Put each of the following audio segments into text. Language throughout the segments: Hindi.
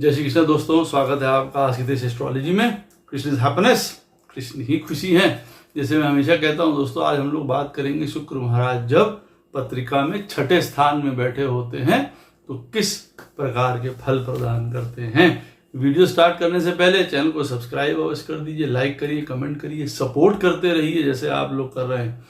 जय श्री कृष्ण दोस्तों, स्वागत है आपका आस्कितेश एस्ट्रोलॉजी में। कृष्ण इज हैप्पीनेस, कृष्ण ही खुशी है। जैसे मैं हमेशा कहता हूं दोस्तों, आज हम लोग बात करेंगे शुक्र महाराज जब पत्रिका में छठे स्थान में बैठे होते हैं तो किस प्रकार के फल प्रदान करते हैं। वीडियो स्टार्ट करने से पहले चैनल को सब्सक्राइब अवश्य कर दीजिए, लाइक करिए, कमेंट करिए, सपोर्ट करते रहिए जैसे आप लोग कर रहे हैं।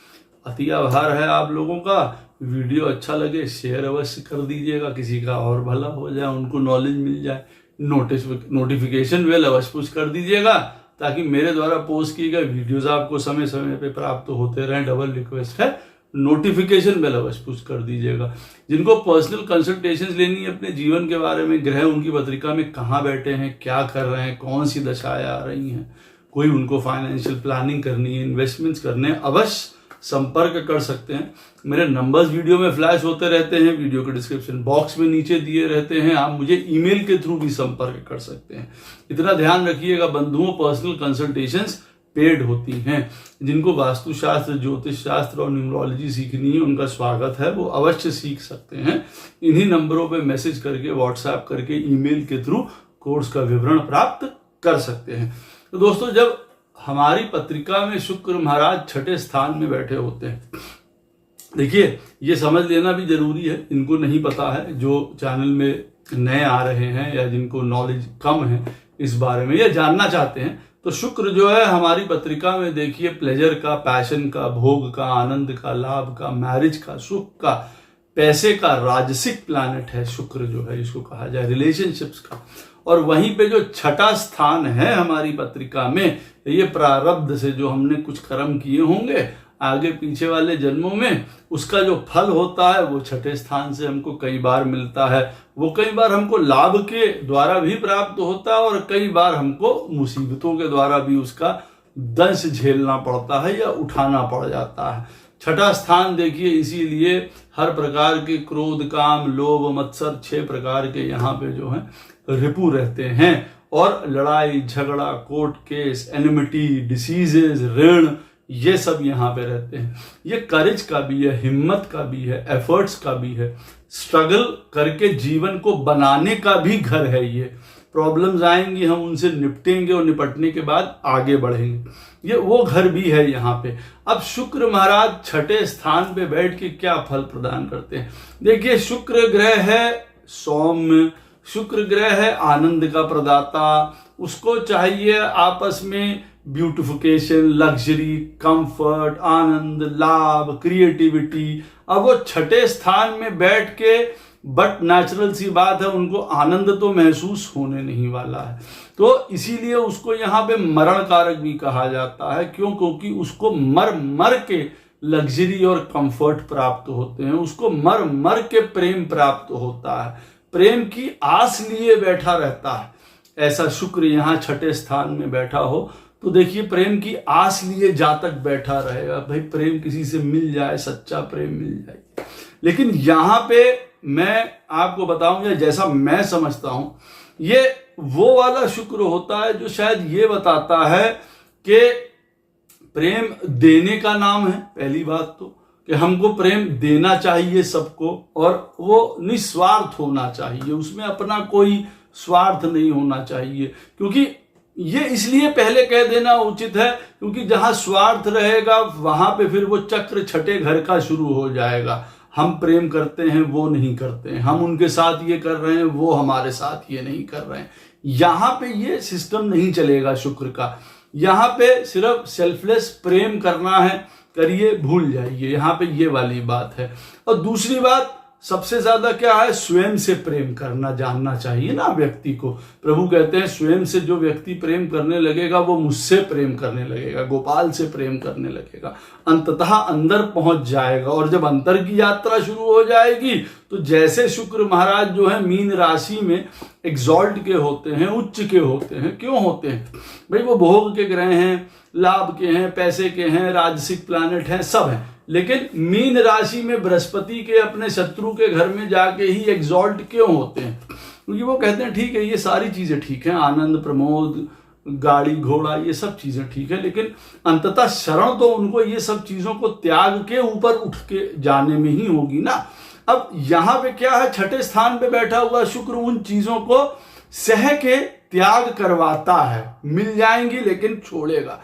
अति आभार है आप लोगों का। वीडियो अच्छा लगे शेयर अवश्य कर दीजिएगा, किसी का और भला हो जाए, उनको नॉलेज मिल जाए। नोटिफिकेशन बेल अवश्य पुश कर दीजिएगा ताकि मेरे द्वारा पोस्ट किए गए वीडियोस आपको समय समय पे प्राप्त होते रहें। डबल रिक्वेस्ट है, नोटिफिकेशन बेल अवश्य पुश कर दीजिएगा। जिनको पर्सनल कंसल्टेशन लेनी है अपने जीवन के बारे में, ग्रह उनकी पत्रिका में कहाँ बैठे हैं, क्या कर रहे हैं, कौन सी दशाएं आ रही हैं, कोई उनको फाइनेंशियल प्लानिंग करनी है, इन्वेस्टमेंट्स करने हैं, अवश्य संपर्क कर सकते हैं। मेरे नंबर्स वीडियो में फ्लैश होते रहते हैं, वीडियो के डिस्क्रिप्शन बॉक्स में नीचे दिए रहते हैं। आप मुझे ईमेल के थ्रू भी संपर्क कर सकते हैं। इतना ध्यान रखिएगा बंधुओं, पर्सनल कंसल्टेशंस पेड होती हैं। जिनको वास्तुशास्त्र, ज्योतिष शास्त्र और न्यूमरोलॉजी सीखनी है उनका स्वागत है, वो अवश्य सीख सकते हैं। इन्हीं नंबरों पे मैसेज करके, व्हाट्सएप करके, ईमेल के थ्रू कोर्स का विवरण प्राप्त कर सकते हैं। तो दोस्तों, जब हमारी पत्रिका में शुक्र महाराज छठे स्थान में बैठे होते हैं, देखिए ये समझ लेना भी जरूरी है। इनको नहीं पता है, जो चैनल में नए आ रहे हैं या जिनको नॉलेज कम है इस बारे में या जानना चाहते हैं, तो शुक्र जो है हमारी पत्रिका में देखिए प्लेजर का, पैशन का, भोग का, आनंद का, लाभ का, मैरिज का, सुख का, पैसे का राजसिक प्लैनेट है। शुक्र जो है इसको कहा जाए रिलेशनशिप्स का। और वहीं पे जो छठा स्थान है हमारी पत्रिका में, ये प्रारब्ध से जो हमने कुछ कर्म किए होंगे आगे पीछे वाले जन्मों में, उसका जो फल होता है वो छठे स्थान से हमको कई बार मिलता है। वो कई बार हमको लाभ के द्वारा भी प्राप्त होता है और कई बार हमको मुसीबतों के द्वारा भी उसका दंश झेलना पड़ता है या उठाना पड़ जाता है। छठा स्थान देखिए, इसीलिए हर प्रकार के क्रोध, काम, लोभ, मत्सर, 6 प्रकार के यहाँ पे जो है रिपु रहते हैं। और लड़ाई झगड़ा, कोर्ट केस, एनिमिटी, डिसीजेज, ऋण, ये सब यहाँ पे रहते हैं। ये करेज का भी है, हिम्मत का भी है, एफर्ट्स का भी है, स्ट्रगल करके जीवन को बनाने का भी घर है। ये प्रॉब्लम्स आएंगी, हम उनसे निपटेंगे और निपटने के बाद आगे बढ़ेंगे। ये वो घर भी है यहाँ पे। अब शुक्र महाराज छठे स्थान पे बैठ के क्या फल प्रदान करते हैं, देखिए। शुक्र ग्रह है सौम्य, शुक्र ग्रह है आनंद का प्रदाता। उसको चाहिए आपस में ब्यूटिफिकेशन, लग्जरी, कंफर्ट, आनंद, लाभ, क्रिएटिविटी। अब वो छठे स्थान में बैठ के, बट नेचुरल सी बात है, उनको आनंद तो महसूस होने नहीं वाला है। तो इसीलिए उसको यहाँ पे मरण कारक भी कहा जाता है। क्यों? क्योंकि उसको मर मर के लग्जरी और कंफर्ट प्राप्त होते हैं, उसको मर मर के प्रेम प्राप्त होता है, प्रेम की आस लिए बैठा रहता है। ऐसा शुक्र यहाँ छठे स्थान में बैठा हो तो देखिए प्रेम की आस लिए जातक बैठा रहेगा। भाई प्रेम किसी से मिल जाए, सच्चा प्रेम मिल जाए। लेकिन यहाँ पे मैं आपको बताऊं, या जैसा मैं समझता हूं, ये वो वाला शुक्र होता है जो शायद ये बताता है कि प्रेम देने का नाम है। पहली बात तो कि हमको प्रेम देना चाहिए सबको, और वो निस्वार्थ होना चाहिए, उसमें अपना कोई स्वार्थ नहीं होना चाहिए। क्योंकि ये इसलिए पहले कह देना उचित है क्योंकि जहां स्वार्थ रहेगा वहां पे फिर वो चक्र छठे घर का शुरू हो जाएगा। हम प्रेम करते हैं, वो नहीं करते हैं, हम उनके साथ ये कर रहे हैं, वो हमारे साथ ये नहीं कर रहे हैं। यहां पे ये सिस्टम नहीं चलेगा शुक्र का। यहां पे सिर्फ सेल्फलेस प्रेम करना है, करिए, भूल जाइए। यहां पे ये वाली बात है। और दूसरी बात सबसे ज्यादा क्या है, स्वयं से प्रेम करना जानना चाहिए ना व्यक्ति को। प्रभु कहते हैं स्वयं से जो व्यक्ति प्रेम करने लगेगा वो मुझसे प्रेम करने लगेगा, गोपाल से प्रेम करने लगेगा, अंततः अंदर पहुंच जाएगा। और जब अंतर की यात्रा शुरू हो जाएगी तो जैसे शुक्र महाराज जो है मीन राशि में एग्जॉल्ट के होते हैं, उच्च के होते हैं। क्यों होते हैं भाई? वो भोग के ग्रह हैं, लाभ के हैं, पैसे के हैं, राजसिक प्लैनेट हैं, सब हैं। लेकिन मीन राशि में बृहस्पति के अपने शत्रु के घर में जाके ही एग्जॉल्ट क्यों होते हैं? क्योंकि वो कहते हैं ठीक है ये सारी चीजें ठीक है, आनंद, प्रमोद, गाड़ी घोड़ा, ये सब चीजें ठीक है, लेकिन अंततः शरण तो उनको ये सब चीजों को त्याग के ऊपर उठ के जाने में ही होगी ना। अब यहां पे क्या है, छठे स्थान पे बैठा हुआ शुक्र उन चीजों को सह के त्याग करवाता है, मिल जाएंगी लेकिन छोड़ेगा।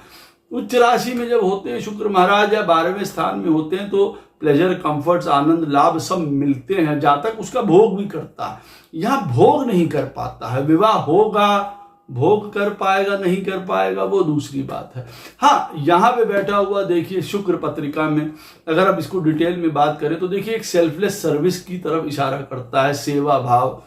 उच्च राशि में जब होते हैं शुक्र महाराज या 12वें स्थान में होते हैं तो प्लेजर, कंफर्ट्स, आनंद, लाभ सब मिलते हैं, जहां तक उसका भोग भी करता है। यहां भोग नहीं कर पाता है। विवाह होगा, भोग कर पाएगा नहीं कर पाएगा वो दूसरी बात है। हाँ, यहां पे बैठा हुआ देखिए शुक्र पत्रिका में अगर आप इसको डिटेल में बात करें तो देखिए एक सेल्फलेस सर्विस की तरफ इशारा करता है। सेवा भाव,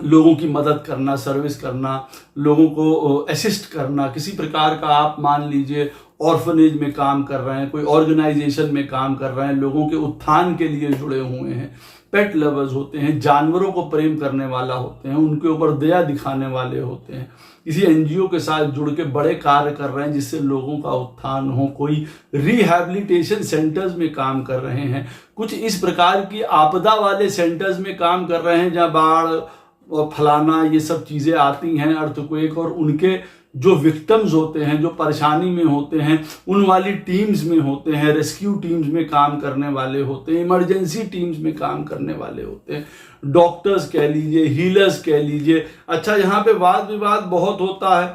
लोगों की मदद करना, सर्विस करना, लोगों को असिस्ट करना। किसी प्रकार का आप मान लीजिए ऑर्फनेज में काम कर रहे हैं, कोई ऑर्गेनाइजेशन में काम कर रहे हैं, लोगों के उत्थान के लिए जुड़े हुए हैं। पेट लवर्स होते हैं, जानवरों को प्रेम करने वाला होते हैं, उनके ऊपर दया दिखाने वाले होते हैं। किसी एनजीओ के साथ जुड़ के बड़े कार्य कर रहे हैं जिससे लोगों का उत्थान हो। कोई रिहैबिलिटेशन सेंटर्स में काम कर रहे हैं, कुछ इस प्रकार की आपदा वाले सेंटर्स में काम कर रहे हैं जहां बाढ़ और फलाना ये सब चीजें आती हैं, अर्थक्वेक, और उनके जो विक्टिम्स होते हैं, जो परेशानी में होते हैं, उन वाली टीम्स में होते हैं, रेस्क्यू टीम्स में काम करने वाले होते हैं, इमरजेंसी टीम्स में काम करने वाले होते हैं, डॉक्टर्स कह लीजिए, हीलर्स कह लीजिए। अच्छा, यहाँ पे वाद विवाद बहुत होता है,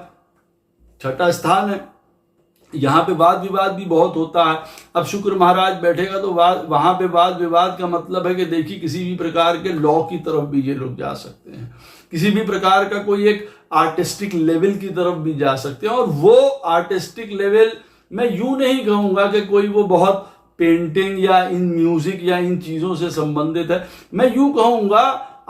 छठा स्थान है, यहाँ पे वाद विवाद भी बहुत होता है। अब शुक्र महाराज बैठेगा तो वहां पे वाद विवाद का मतलब है कि देखिए किसी भी प्रकार के लॉ की तरफ भी ये लोग जा सकते हैं, किसी भी प्रकार का कोई एक आर्टिस्टिक लेवल की तरफ भी जा सकते हैं। और वो आर्टिस्टिक लेवल मैं यूं नहीं कहूंगा कि कोई वो बहुत पेंटिंग या इन म्यूजिक या इन चीजों से संबंधित है। मैं यूं कहूंगा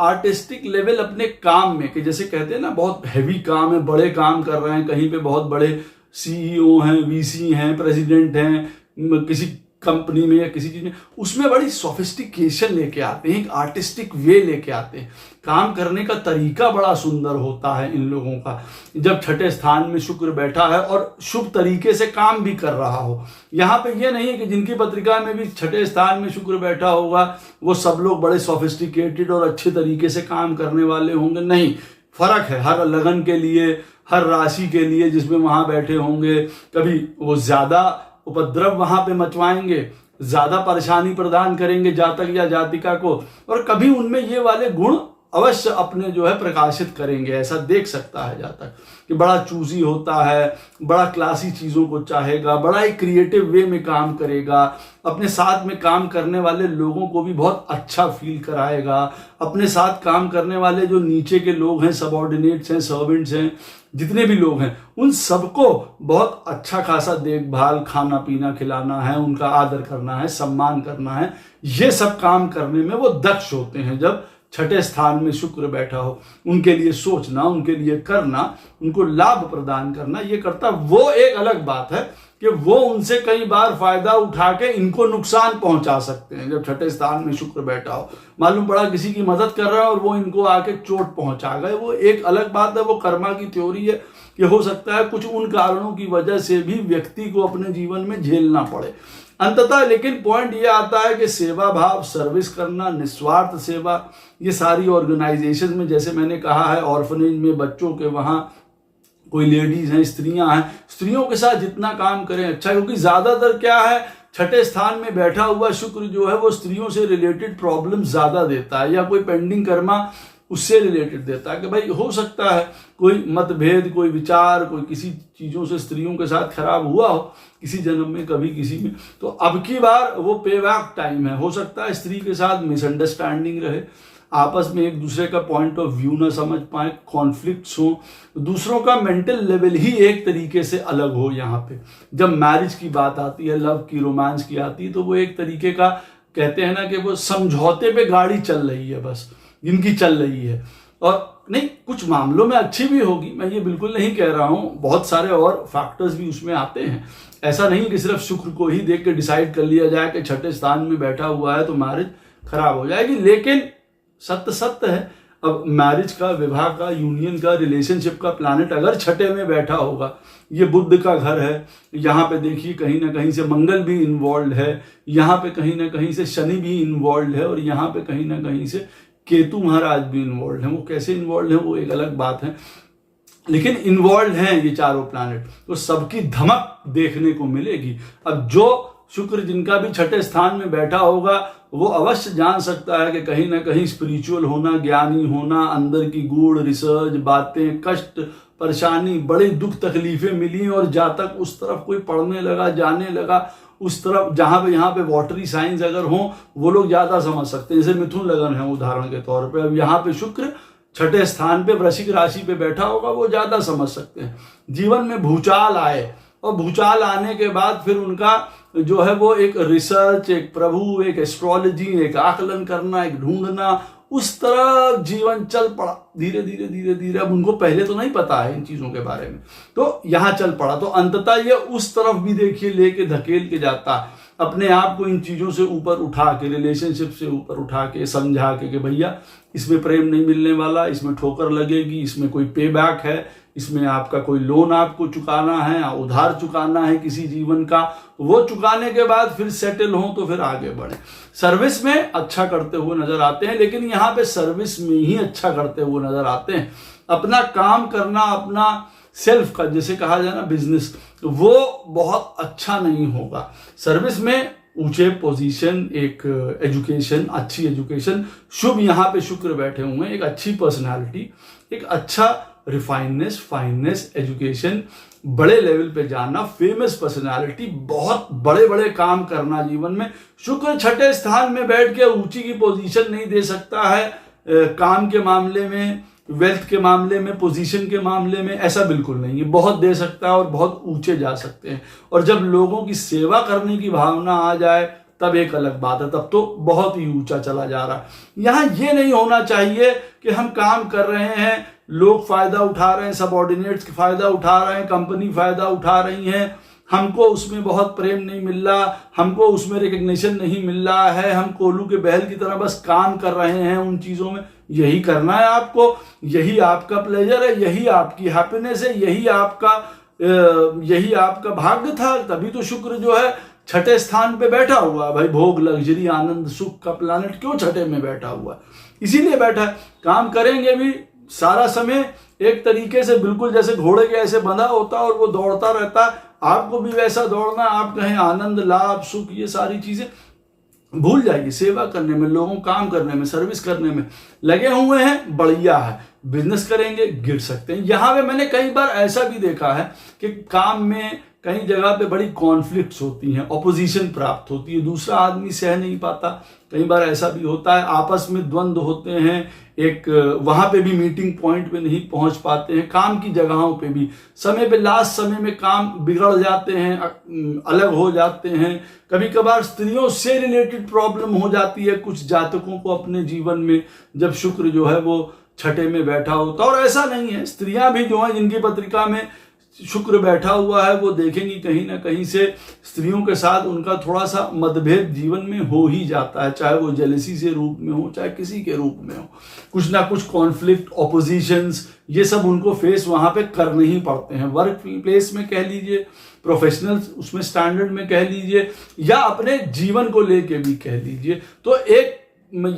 आर्टिस्टिक लेवल अपने काम में, कि जैसे कहते हैं ना बहुत हैवी काम है, बड़े काम कर रहे हैं, कहीं पे बहुत बड़े सीईओ हैं, वीसी हैं, प्रेसिडेंट हैं किसी कंपनी में या किसी चीज में, उसमें बड़ी सोफिस्टिकेशन लेके आते हैं, एक आर्टिस्टिक वे लेके आते हैं। काम करने का तरीका बड़ा सुंदर होता है इन लोगों का। जब छठे स्थान में शुक्र बैठा है और शुभ तरीके से काम भी कर रहा हो। यहाँ पे ये नहीं है कि जिनकी पत्रिका में भी छठे स्थान में शुक्र बैठा होगा वो सब लोग बड़े सोफिस्टिकेटेड और अच्छे तरीके से काम करने वाले होंगे, नहीं। फर्क है हर लगन के लिए, हर राशि के लिए जिसमें वहां बैठे होंगे। कभी वो ज्यादा उपद्रव वहां पे मचवाएंगे, ज्यादा परेशानी प्रदान करेंगे जातक या जातिका को, और कभी उनमें ये वाले गुण अवश्य अपने जो है प्रकाशित करेंगे। ऐसा देख सकता है जातक कि बड़ा चूजी होता है, बड़ा क्लासी चीजों को चाहेगा, बड़ा एक क्रिएटिव वे में काम करेगा, अपने साथ में काम करने वाले लोगों को भी बहुत अच्छा फील कराएगा, अपने साथ काम करने वाले जो नीचे के लोग हैं, सबऑर्डिनेट्स हैं, सर्वेंट्स हैं, जितने भी लोग हैं, उन सबको बहुत अच्छा खासा देखभाल, खाना पीना खिलाना है, उनका आदर करना है, सम्मान करना है। ये सब काम करने में वो दक्ष होते हैं। जब छठे स्थान में शुक्र बैठा हो, उनके लिए सोचना, उनके लिए करना, उनको लाभ प्रदान करना, ये करता। वो एक अलग बात है कि वो उनसे कई बार फायदा उठा के इनको नुकसान पहुंचा सकते हैं। जब छठे स्थान में शुक्र बैठा हो, मालूम पड़ा किसी की मदद कर रहा है और वो इनको आके चोट पहुंचा गए, वो एक अलग बात है। वो कर्मा की थ्योरी है कि हो सकता है कुछ उन कारणों की वजह से भी व्यक्ति को अपने जीवन में झेलना पड़े। अंततः लेकिन पॉइंट ये आता है कि सेवा भाव, सर्विस करना, निस्वार्थ सेवा, ये सारी ऑर्गेनाइजेशन में, जैसे मैंने कहा है, ऑर्फनेज में बच्चों के वहां कोई लेडीज हैं, स्त्रियां हैं, स्त्रियों के साथ जितना काम करें अच्छा। क्योंकि ज्यादातर क्या है, छठे स्थान में बैठा हुआ शुक्र जो है वो स्त्रियों से रिलेटेड प्रॉब्लम ज्यादा देता है, या कोई पेंडिंग कर्मा उससे रिलेटेड देता है। कि भाई हो सकता है कोई मतभेद, कोई विचार, कोई किसी चीजों से स्त्रियों के साथ खराब हुआ हो किसी जन्म में, कभी किसी में, तो अब की बार वो पेबैक टाइम है। हो सकता है स्त्री के साथ मिसअंडरस्टैंडिंग रहे, आपस में एक दूसरे का पॉइंट ऑफ व्यू ना समझ पाए, कॉन्फ्लिक्ट्स हो, दूसरों का मेंटल लेवल ही एक तरीके से अलग हो। यहाँ पे जब मैरिज की बात आती है, लव की, रोमांस की आती है, तो वो एक तरीके का कहते हैं ना कि वो समझौते पे गाड़ी चल रही है, बस जिनकी चल रही है। और नहीं, कुछ मामलों में अच्छी भी होगी, मैं ये बिल्कुल नहीं कह रहा हूं, बहुत सारे और फैक्टर्स भी उसमें आते हैं। ऐसा नहीं कि सिर्फ शुक्र को ही देख के डिसाइड कर लिया जाए कि छठे स्थान में बैठा हुआ है तो मैरिज खराब हो जाएगी। लेकिन सत्य है, अब मैरिज का, विवाह का, यूनियन का, रिलेशनशिप का प्लैनेट अगर छठे में बैठा होगा, ये बुध का घर है, यहाँ पे देखिए कहीं ना कहीं से मंगल भी इन्वॉल्व है, यहाँ पे कहीं ना कहीं से शनि भी इन्वॉल्व है, और यहाँ पे कहीं ना कहीं से केतु महाराज भी इन्वॉल्व है। वो कैसे इन्वॉल्व है वो एक अलग बात है, लेकिन इन्वॉल्व हैं ये चारों प्लैनेट, तो सबकी धमक देखने को मिलेगी। अब जो शुक्र जिनका भी छठे स्थान में बैठा होगा वो अवश्य जान सकता है कि कहीं ना कहीं स्पिरिचुअल होना, ज्ञानी होना, अंदर की गूढ़ रिसर्च बातें, कष्ट, परेशानी, बड़ी दुख तकलीफें मिली और जहाँ तक उस तरफ कोई पढ़ने लगा, जाने लगा, उस तरफ जहाँ पे यहाँ पे वाटरी साइंस अगर हो वो लोग ज्यादा समझ सकते हैं। जैसे मिथुन लगन है उदाहरण के तौर पे, अब यहाँ पे शुक्र छठे स्थान पे वृश्चिक राशि पे बैठा होगा, वो ज्यादा समझ सकते हैं। जीवन में भूचाल आए और भूचाल आने के बाद फिर उनका जो है वो एक रिसर्च, एक प्रभु, एक एस्ट्रोलॉजी, एक आकलन करना, एक ढूंढना, उस तरह जीवन चल पड़ा धीरे धीरे धीरे धीरे। अब उनको पहले तो नहीं पता है इन चीजों के बारे में, तो यहाँ चल पड़ा। तो अंततः ये उस तरफ भी देखिए लेके धकेल के जाता है, अपने आप को इन चीजों से ऊपर उठा के, रिलेशनशिप से ऊपर उठा के, समझा के भैया इसमें प्रेम नहीं मिलने वाला, इसमें ठोकर लगेगी, इसमें कोई पे बैक है, इसमें आपका कोई लोन आपको चुकाना है, उधार चुकाना है किसी जीवन का, वो चुकाने के बाद फिर सेटल हो तो फिर आगे बढ़े। सर्विस में अच्छा करते हुए नजर आते हैं, लेकिन यहाँ पे सर्विस में ही अच्छा करते हुए नजर आते हैं। अपना काम करना, अपना सेल्फ का जैसे कहा जाए ना बिजनेस, वो बहुत अच्छा नहीं होगा। सर्विस में ऊंचे पोजीशन, एक एजुकेशन, अच्छी एजुकेशन, शुभ यहाँ पे शुक्र बैठे हुए हैं, एक अच्छी पर्सनालिटी, एक अच्छा रिफाइननेस, फाइननेस, एजुकेशन, बड़े लेवल पे जाना, फेमस पर्सनालिटी, बहुत बड़े बड़े काम करना जीवन में। शुक्र छठे स्थान में बैठ के ऊंची की पोजीशन नहीं दे सकता है, काम के मामले में, वेल्थ के मामले में, पोजीशन के मामले में ऐसा बिल्कुल नहीं है। बहुत दे सकता है और बहुत ऊंचे जा सकते हैं, और जब लोगों की सेवा करने की भावना आ जाए तब एक अलग बात है, तब तो बहुत ही ऊंचा चला जा रहा है। यहाँ ये नहीं होना चाहिए कि हम काम कर रहे हैं, लोग फायदा उठा रहे हैं, सबऑर्डिनेट्स फायदा उठा रहे हैं, कंपनी फायदा उठा रही है, हमको उसमें बहुत प्रेम नहीं मिल रहा, हमको उसमें रिकग्निशन नहीं मिल रहा है, हम कोल्हू के बैल की तरह बस काम कर रहे हैं उन चीजों में। यही करना है आपको, यही आपका प्लेजर है, यही आपकी हैप्पीनेस है, यही आपका भाग्य था। तभी तो शुक्र जो है छठे स्थान पे बैठा हुआ है भाई। भोग, लग्जरी, आनंद, सुख का प्लानेट क्यों छठे में बैठा हुआ है? इसीलिए बैठा है। काम करेंगे भी सारा समय एक तरीके से, बिल्कुल जैसे घोड़े के ऐसे बंधा होता है और वो दौड़ता रहता है, आपको भी वैसा दौड़ना। आप कहें आनंद, लाभ, सुख, ये सारी चीजें भूल जाइए। सेवा करने में, लोगों काम करने में, सर्विस करने में लगे हुए हैं, बढ़िया है। बिजनेस करेंगे, गिर सकते हैं। यहां पे मैंने कई बार ऐसा भी देखा है कि काम में कई जगह पे बड़ी कॉन्फ्लिक्ट्स होती हैं, ऑपोजिशन प्राप्त होती है, दूसरा आदमी सह नहीं पाता। कई बार ऐसा भी होता है, आपस में द्वंद्व होते हैं, एक वहां पे भी मीटिंग पॉइंट पे नहीं पहुंच पाते हैं। काम की जगहों पे भी समय पे, लास्ट समय में काम बिगड़ जाते हैं, अलग हो जाते हैं। कभी कभार स्त्रियों से रिलेटेड प्रॉब्लम हो जाती है कुछ जातकों को अपने जीवन में, जब शुक्र जो है वो छठे में बैठा होता। और ऐसा नहीं है, स्त्रियां भी जो है जिनकी पत्रिका में शुक्र बैठा हुआ है, वो देखेंगी कहीं ना कहीं से स्त्रियों के साथ उनका थोड़ा सा मतभेद जीवन में हो ही जाता है, चाहे वो जेलसी से रूप में हो, चाहे किसी के रूप में हो। कुछ ना कुछ कॉन्फ्लिक्ट, ऑपोजिशंस, ये सब उनको फेस वहां पे करने ही पड़ते हैं। वर्क प्लेस में कह लीजिए, प्रोफेशनल उसमें स्टैंडर्ड में कह लीजिए, या अपने जीवन को लेके भी कह लीजिए। तो एक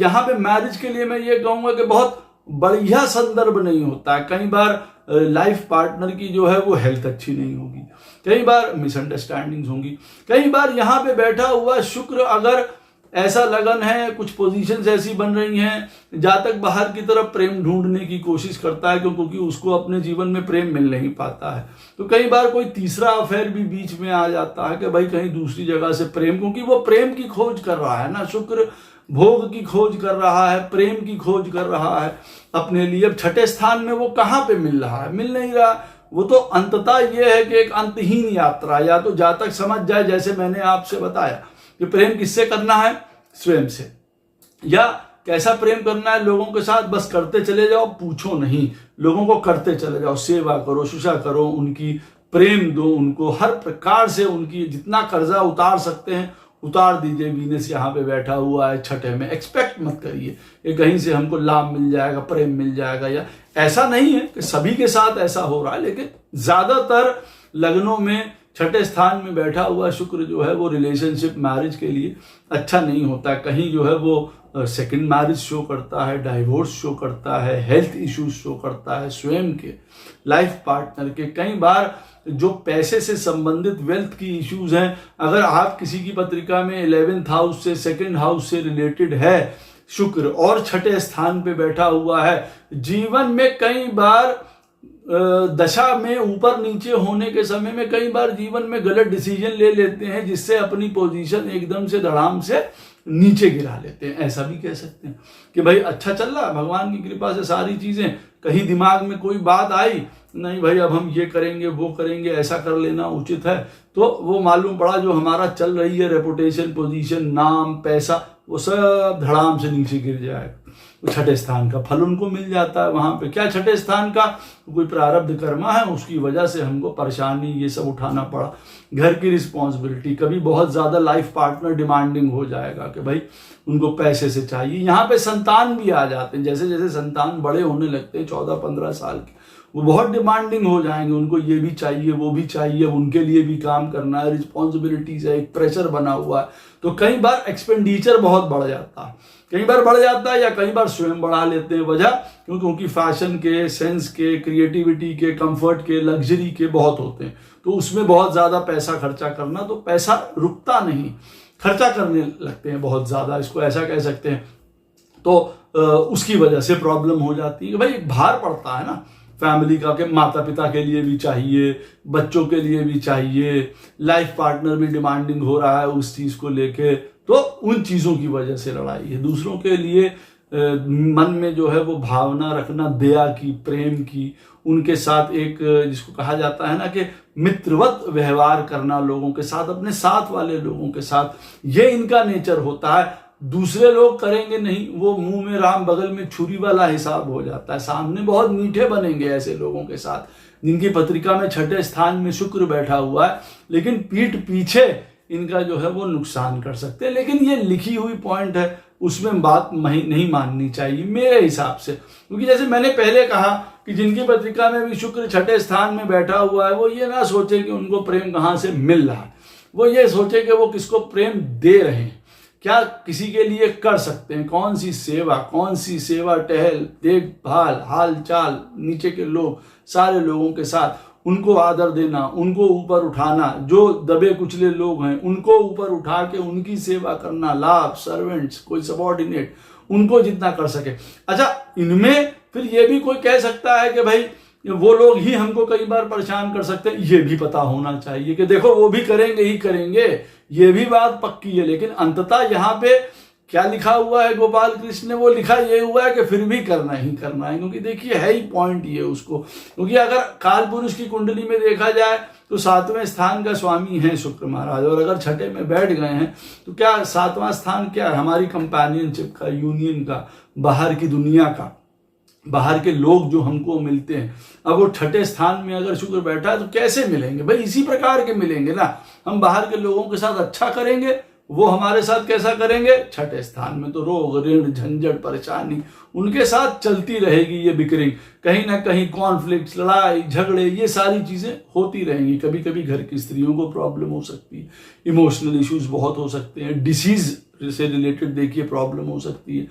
यहाँ पे मैरिज के लिए मैं ये कहूंगा कि बहुत बढ़िया संदर्भ नहीं होता है। कई बार लाइफ पार्टनर की जो है वो हेल्थ अच्छी नहीं होगी, कई बार मिसअंडरस्टैंडिंग्स होंगी, कई बार यहाँ पे बैठा हुआ शुक्र अगर ऐसा लगन है, कुछ पोजीशंस ऐसी बन रही हैं, जातक बाहर की तरफ प्रेम ढूंढने की कोशिश करता है क्योंकि उसको अपने जीवन में प्रेम मिल नहीं पाता है। तो कई बार कोई तीसरा अफेयर भी बीच में आ जाता है कि भाई कहीं दूसरी जगह से प्रेम, क्योंकि वो प्रेम की खोज कर रहा है ना। शुक्र भोग की खोज कर रहा है, प्रेम की खोज कर रहा है अपने लिए। अब छठे स्थान में वो कहाँ पे मिल रहा है? मिल नहीं रहा। वो तो अंततः ये है कि एक अंतहीन यात्रा, या तो जातक समझ जाए जैसे मैंने आपसे बताया कि प्रेम किससे करना है, स्वयं से। या कैसा प्रेम करना है लोगों के साथ, बस करते चले जाओ, पूछो नहीं, लोगों को करते चले जाओ, सेवा करो, शुश्रूषा करो, उनकी प्रेम दो, उनको हर प्रकार से उनकी जितना कर्जा उतार सकते हैं उतार दीजिए। वीनस यहाँ पे बैठा हुआ है छठे में, एक्सपेक्ट मत करिए कि कहीं से हमको लाभ मिल जाएगा, प्रेम मिल जाएगा, या ऐसा नहीं है कि सभी के साथ ऐसा हो रहा है। लेकिन ज्यादातर लग्नों में छठे स्थान में बैठा हुआ शुक्र जो है वो रिलेशनशिप, मैरिज के लिए अच्छा नहीं होता है। कहीं जो है वो सेकंड मैरिज शो करता है, डाइवोर्स शो करता है, हेल्थ इश्यूज शो करता है, स्वयं के, लाइफ पार्टनर के। कई बार जो पैसे से संबंधित वेल्थ की इश्यूज हैं, अगर आप किसी की पत्रिका में 11th हाउस से, 2nd हाउस से रिलेटेड है शुक्र और छठे स्थान पे बैठा हुआ है, जीवन में कई बार दशा में ऊपर नीचे होने के समय में कई बार जीवन में गलत डिसीजन ले लेते हैं, जिससे अपनी पोजीशन एकदम से धड़ाम से नीचे गिरा लेते हैं। ऐसा भी कह सकते हैं कि भाई अच्छा चल रहा है, भगवान की कृपा से सारी चीजें, कहीं दिमाग में कोई बात आई, नहीं भाई अब हम ये करेंगे वो करेंगे, ऐसा कर लेना उचित है, तो वो मालूम पड़ा जो हमारा चल रही है रेपुटेशन, पोजीशन, नाम, पैसा, वो सब धड़ाम से नीचे गिर जाएगा। छठे स्थान का फल उनको मिल जाता है। वहां पे क्या छठे स्थान का कोई प्रारब्ध कर्मा है, उसकी वजह से हमको परेशानी ये सब उठाना पड़ा। घर की रिस्पॉन्सिबिलिटी, कभी बहुत ज्यादा लाइफ पार्टनर डिमांडिंग हो जाएगा कि भाई उनको पैसे से चाहिए। यहाँ पे संतान भी आ जाते हैं, जैसे जैसे संतान बड़े होने लगते हैं 14-15 साल के, वो बहुत डिमांडिंग हो जाएंगे, उनको ये भी चाहिए वो भी चाहिए, उनके लिए भी काम करना है, रिस्पॉन्सिबिलिटीज है, एक प्रेशर बना हुआ है। तो कई बार एक्सपेंडिचर बहुत बढ़ जाता है, कई बार बढ़ जाता है या कई बार स्वयं बढ़ा लेते हैं। वजह क्योंकि उनकी फैशन के, सेंस के, क्रिएटिविटी के, कंफर्ट के, लग्जरी के बहुत होते हैं, तो उसमें बहुत ज्यादा पैसा खर्चा करना, तो पैसा रुकता नहीं, खर्चा करने लगते हैं बहुत ज्यादा, इसको ऐसा कह सकते हैं। तो उसकी वजह से प्रॉब्लम हो जाती है कि भाई भार पड़ता है ना फैमिली का, के माता पिता के लिए भी चाहिए, बच्चों के लिए भी चाहिए, लाइफ पार्टनर भी डिमांडिंग हो रहा है उस चीज को लेके, तो उन चीजों की वजह से लड़ाई है। दूसरों के लिए मन में जो है वो भावना रखना, दया की, प्रेम की, उनके साथ एक जिसको कहा जाता है ना कि मित्रवत व्यवहार करना लोगों के साथ, अपने साथ वाले लोगों के साथ, ये इनका नेचर होता है। दूसरे लोग करेंगे नहीं, वो मुंह में राम बगल में छुरी वाला हिसाब हो जाता है। सामने बहुत मीठे बनेंगे ऐसे लोगों के साथ जिनकी पत्रिका में छठे स्थान में शुक्र बैठा हुआ है, लेकिन पीठ पीछे इनका जो है वो नुकसान कर सकते हैं। लेकिन ये लिखी हुई पॉइंट है, उसमें बात नहीं माननी चाहिए मेरे हिसाब से, क्योंकि जैसे मैंने पहले कहा कि जिनकी पत्रिका में भी शुक्र छठे स्थान में बैठा हुआ है, वो ये ना सोचे कि उनको प्रेम कहाँ से मिल रहा है, वो ये सोचे कि वो किसको प्रेम दे रहे हैं, क्या किसी के लिए कर सकते हैं, कौन सी सेवा टहल, देखभाल, हाल चाल, नीचे के लोग, सारे लोगों के साथ उनको आदर देना, उनको ऊपर उठाना, जो दबे कुचले लोग हैं उनको ऊपर उठा के उनकी सेवा करना, लाभ, सर्वेंट्स, कोई सबॉर्डिनेट, उनको जितना कर सके। अच्छा, इनमें फिर ये भी कोई कह सकता है कि भाई वो लोग ही हमको कई बार परेशान कर सकते हैं, ये भी पता होना चाहिए कि देखो वो भी करेंगे ही करेंगे, ये भी बात पक्की है। लेकिन अंततः यहाँ पे क्या लिखा हुआ है गोपाल कृष्ण ने, वो लिखा ये हुआ है कि फिर भी करना ही करना है, क्योंकि देखिए है ही पॉइंट ये उसको, क्योंकि अगर काल पुरुष की कुंडली में देखा जाए तो 7वें स्थान का स्वामी है शुक्र महाराज, और अगर छठे में बैठ गए हैं तो क्या 7वां स्थान क्या है, हमारी कंपेनियनशिप का, यूनियन का, बाहर की दुनिया का, बाहर के लोग जो हमको मिलते हैं। अब वो छठे स्थान में अगर शुक्र बैठा है तो कैसे मिलेंगे भाई, इसी प्रकार के मिलेंगे ना। हम बाहर के लोगों के साथ अच्छा करेंगे, वो हमारे साथ कैसा करेंगे, छठे स्थान में, तो रोग, ऋण, झंझट, परेशानी उनके साथ चलती रहेगी, ये बिक्रिंग, कहीं ना कहीं कॉन्फ्लिक्ट, लड़ाई झगड़े, ये सारी चीजें होती रहेंगी। कभी कभी घर की स्त्रियों को प्रॉब्लम हो सकती है, इमोशनल इश्यूज बहुत हो सकते हैं, डिसीज से रिलेटेड देखिए प्रॉब्लम हो सकती है,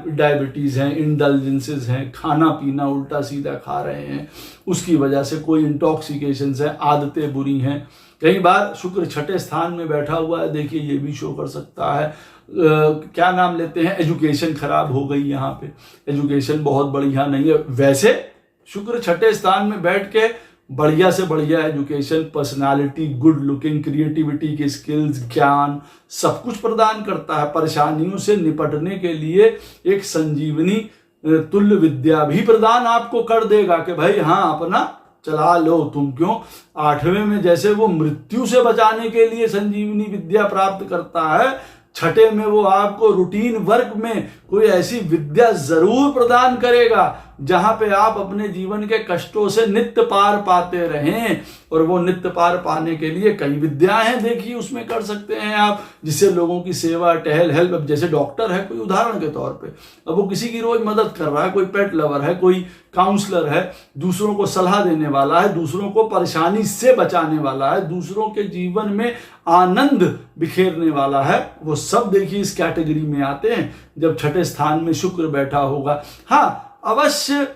डायबिटीज हैं, इंडल्जेंसेस हैं, खाना पीना उल्टा सीधा खा रहे हैं, उसकी वजह से कोई इंटॉक्सिकेशन है, आदतें बुरी हैं। कई बार शुक्र छठे स्थान में बैठा हुआ है, देखिए ये भी शो कर सकता है क्या नाम लेते हैं, एजुकेशन खराब हो गई, यहाँ पे एजुकेशन बहुत बढ़िया नहीं है। वैसे शुक्र छठे स्थान में बैठ के बढ़िया से बढ़िया education, personality, good looking, creativity के स्किल्स, ज्ञान, सब कुछ प्रदान करता है। परेशानियों से निपटने के लिए एक संजीवनी तुल्य विद्या भी प्रदान आपको कर देगा कि भाई हाँ अपना चला लो तुम। क्यों, 8वें में जैसे वो मृत्यु से बचाने के लिए संजीवनी विद्या प्राप्त करता है, छठे में वो आपको रूटीन वर्क में कोई ऐसी विद्या जरूर प्रदान करेगा जहां पे आप अपने जीवन के कष्टों से नित्य पार पाते रहें। और वो नित्य पार पाने के लिए कई विद्याएं हैं, देखिए उसमें कर सकते हैं आप, जिससे लोगों की सेवा, टहल, हेल्प। अब जैसे डॉक्टर है कोई उदाहरण के तौर पे, अब वो किसी की रोज मदद कर रहा है, कोई पेट लवर है, कोई काउंसलर है, दूसरों को सलाह देने वाला है, दूसरों को परेशानी से बचाने वाला है, दूसरों के जीवन में आनंद बिखेरने वाला है, वो सब देखिए इस कैटेगरी में आते हैं जब छठे स्थान में शुक्र बैठा होगा। हाँ, अवश्य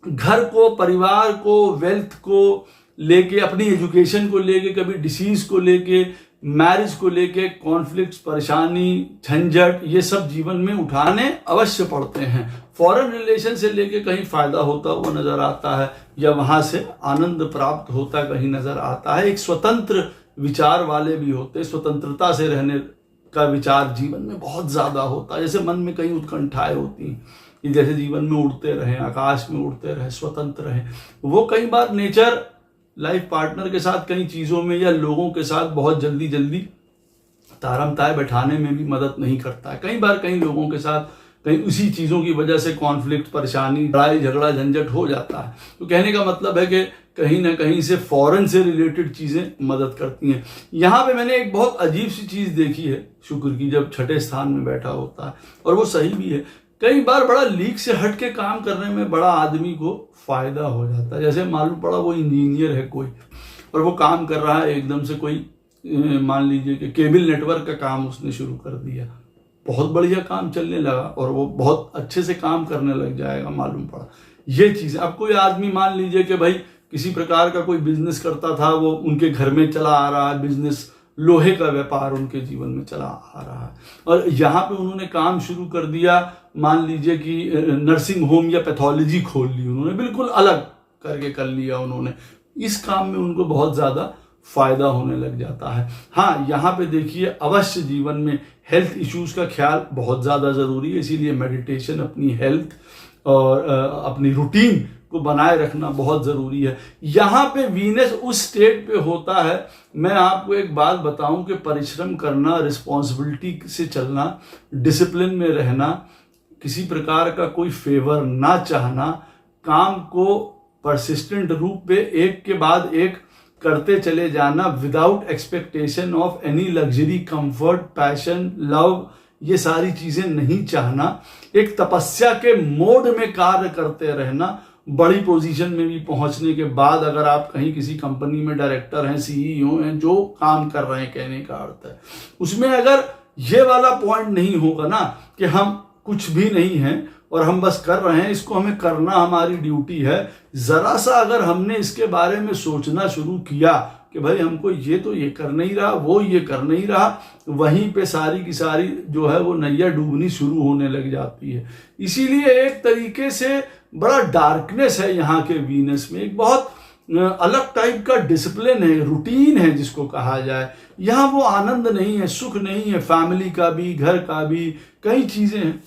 घर को, परिवार को, वेल्थ को, लेके, अपनी एजुकेशन को लेके, कभी डिसीज को लेके, मैरिज को लेके कॉन्फ्लिक्ट्स, परेशानी, झंझट, ये सब जीवन में उठाने अवश्य पड़ते हैं। फॉरेन रिलेशन से लेके कहीं फायदा होता हुआ नजर आता है या वहां से आनंद प्राप्त होता कहीं नजर आता है। एक स्वतंत्र विचार वाले भी होते हैं, स्वतंत्रता से रहने का विचार जीवन में बहुत ज्यादा होता है। जैसे मन में कई उत्कंठाएं होती हैं कि जैसे जीवन में उड़ते रहें, आकाश में उड़ते रहें, स्वतंत्र रहें। वो कई बार नेचर लाइफ पार्टनर के साथ कई चीज़ों में या लोगों के साथ बहुत जल्दी जल्दी तारमताए बैठाने में भी मदद नहीं करता है। कई बार कई लोगों के साथ कहीं उसी चीज़ों की वजह से कॉन्फ्लिक्ट, परेशानी, लड़ाई झगड़ा, झंझट हो जाता है। तो कहने का मतलब है कि कहीं ना कहीं से फॉरेन से रिलेटेड चीज़ें मदद करती हैं। यहाँ पे मैंने एक बहुत अजीब सी चीज़ देखी है शुक्र की, जब छठे स्थान में बैठा होता है, और वो सही भी है। कई बार बड़ा लीक से हट के काम करने में बड़ा आदमी को फायदा हो जाता है। जैसे मालूम पड़ा वो इंजीनियर है कोई, और वो काम कर रहा है, एकदम से कोई मान लीजिए कि केबल नेटवर्क का काम उसने शुरू कर दिया, बहुत बढ़िया काम चलने लगा और वो बहुत अच्छे से काम करने लग जाएगा। मालूम पड़ा ये चीज़। अब कोई आदमी मान लीजिए कि भाई किसी प्रकार का कोई बिजनेस करता था, वो उनके घर में चला आ रहा है बिजनेस, लोहे का व्यापार उनके जीवन में चला आ रहा है, और यहाँ पे उन्होंने काम शुरू कर दिया, मान लीजिए कि नर्सिंग होम या पैथोलॉजी खोल ली उन्होंने, बिल्कुल अलग करके कर लिया उन्होंने। इस काम में उनको बहुत ज़्यादा फायदा होने लग जाता है। हाँ, यहाँ पे देखिए अवश्य जीवन में हेल्थ इश्यूज का ख्याल बहुत ज़्यादा ज़रूरी है, इसीलिए मेडिटेशन, अपनी हेल्थ और अपनी रूटीन को बनाए रखना बहुत ज़रूरी है। यहाँ पे वीनस उस स्टेट पे होता है। मैं आपको एक बात बताऊं कि परिश्रम करना, रिस्पॉन्सिबिलिटी से चलना, डिसिप्लिन में रहना, किसी प्रकार का कोई फेवर ना चाहना, काम को परसिस्टेंट रूप पे एक के बाद एक करते चले जाना, without expectation of any luxury, comfort, passion, love, ये सारी चीजें नहीं चाहना, एक तपस्या के मोड में कार्य करते रहना। बड़ी पोजीशन में भी पहुंचने के बाद अगर आप कहीं किसी कंपनी में डायरेक्टर हैं, सीईओ हैं, जो काम कर रहे हैं, कहने का अर्थ है उसमें अगर ये वाला पॉइंट नहीं होगा ना कि हम कुछ भी नहीं हैं और हम बस कर रहे हैं, इसको हमें करना हमारी ड्यूटी है, जरा सा अगर हमने इसके बारे में सोचना शुरू किया कि भाई हमको ये कर नहीं रहा, वो ये कर नहीं रहा, वहीं पे सारी की सारी जो है वो नैया डूबनी शुरू होने लग जाती है। इसीलिए एक तरीके से बड़ा डार्कनेस है यहाँ के वीनस में, एक बहुत अलग टाइप का डिसिप्लिन है, रूटीन है जिसको कहा जाए। यहाँ वो आनंद नहीं है, सुख नहीं है, फैमिली का भी, घर का भी, कई चीजें हैं,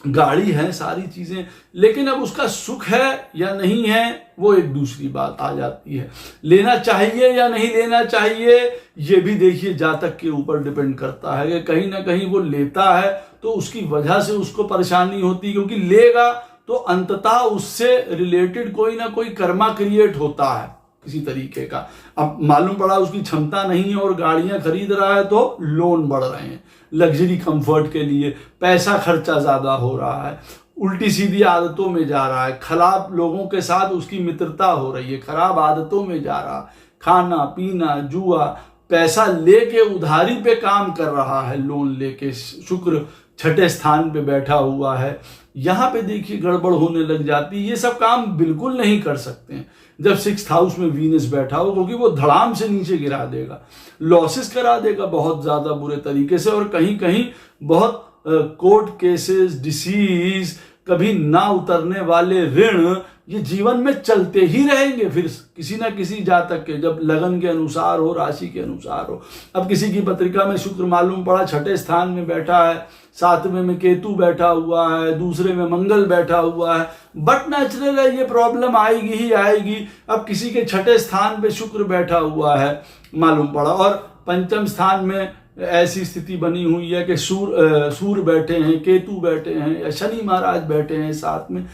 गाड़ी है, सारी चीजें, लेकिन अब उसका सुख है या नहीं है वो एक दूसरी बात आ जाती है। लेना चाहिए या नहीं लेना चाहिए ये भी देखिए जातक के ऊपर डिपेंड करता है कि कहीं ना कहीं वो लेता है तो उसकी वजह से उसको परेशानी होती है, क्योंकि लेगा तो अंततः उससे रिलेटेड कोई ना कोई कर्मा क्रिएट होता है किसी तरीके का। अब मालूम पड़ा उसकी क्षमता नहीं है और गाड़ियां खरीद रहा है तो लोन बढ़ रहे हैं, लग्जरी कंफर्ट के लिए पैसा खर्चा ज्यादा हो रहा है, उल्टी सीधी आदतों में जा रहा है, खराब लोगों के साथ उसकी मित्रता हो रही है, खराब आदतों में जा रहा है, खाना पीना, जुआ, पैसा लेके उधारी पे काम कर रहा है, लोन लेके। शुक्र छठे स्थान पे बैठा हुआ है, यहाँ पे देखिए गड़बड़ होने लग जाती है। ये सब काम बिल्कुल नहीं कर सकते हैं जब 6th हाउस में वीनस बैठा हो, क्योंकि वो धड़ाम से नीचे गिरा देगा, लॉसेस करा देगा बहुत ज्यादा बुरे तरीके से, और कहीं कहीं बहुत कोर्ट केसेस, डिसीज, कभी ना उतरने वाले ऋण, ये जीवन में चलते ही रहेंगे फिर किसी ना किसी जातक के, जब लगन के अनुसार हो, राशि के अनुसार हो। अब किसी की पत्रिका में शुक्र मालूम पड़ा छठे स्थान में बैठा है, 7वें में केतु बैठा हुआ है, दूसरे में मंगल बैठा हुआ है, बट नेचुरल है ये प्रॉब्लम आएगी ही आएगी। अब किसी के छठे स्थान पे शुक्र बैठा हुआ है मालूम पड़ा, और पंचम स्थान में ऐसी स्थिति बनी हुई है कि सूर्य बैठे हैं, केतु बैठे हैं, या शनि महाराज बैठे हैं साथ में,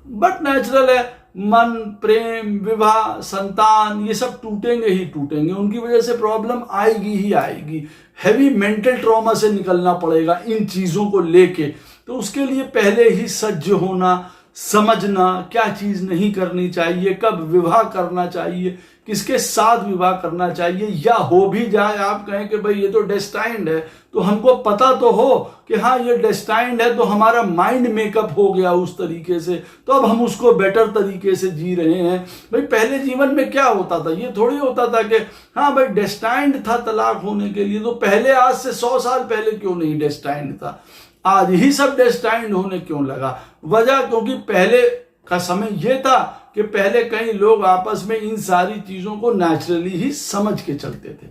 बट नेचुरल है मन, प्रेम, विवाह, संतान, ये सब टूटेंगे ही टूटेंगे, उनकी वजह से प्रॉब्लम आएगी ही आएगी। हैवी मेंटल ट्रॉमा से निकलना पड़ेगा इन चीजों को लेके, तो उसके लिए पहले ही सज्ज होना, समझना, क्या चीज नहीं करनी चाहिए, कब विवाह करना चाहिए, किसके साथ विवाह करना चाहिए, या हो भी जाए आप कहें कि भाई ये तो डेस्टाइंड है, तो हमको पता तो हो कि हाँ ये डेस्टाइंड है, तो हमारा माइंड मेकअप हो गया उस तरीके से, तो अब हम उसको बेटर तरीके से जी रहे हैं। भाई पहले जीवन में क्या होता था, ये थोड़ी होता था कि हाँ भाई डेस्टाइंड था तलाक होने के लिए, तो पहले आज से 100 साल पहले क्यों नहीं डेस्टाइंड था, आज ही सब डेस्टाइंड होने क्यों लगा? वजह क्योंकि पहले का समय यह था कि पहले कई लोग आपस में इन सारी चीजों को नेचुरली ही समझ के चलते थे।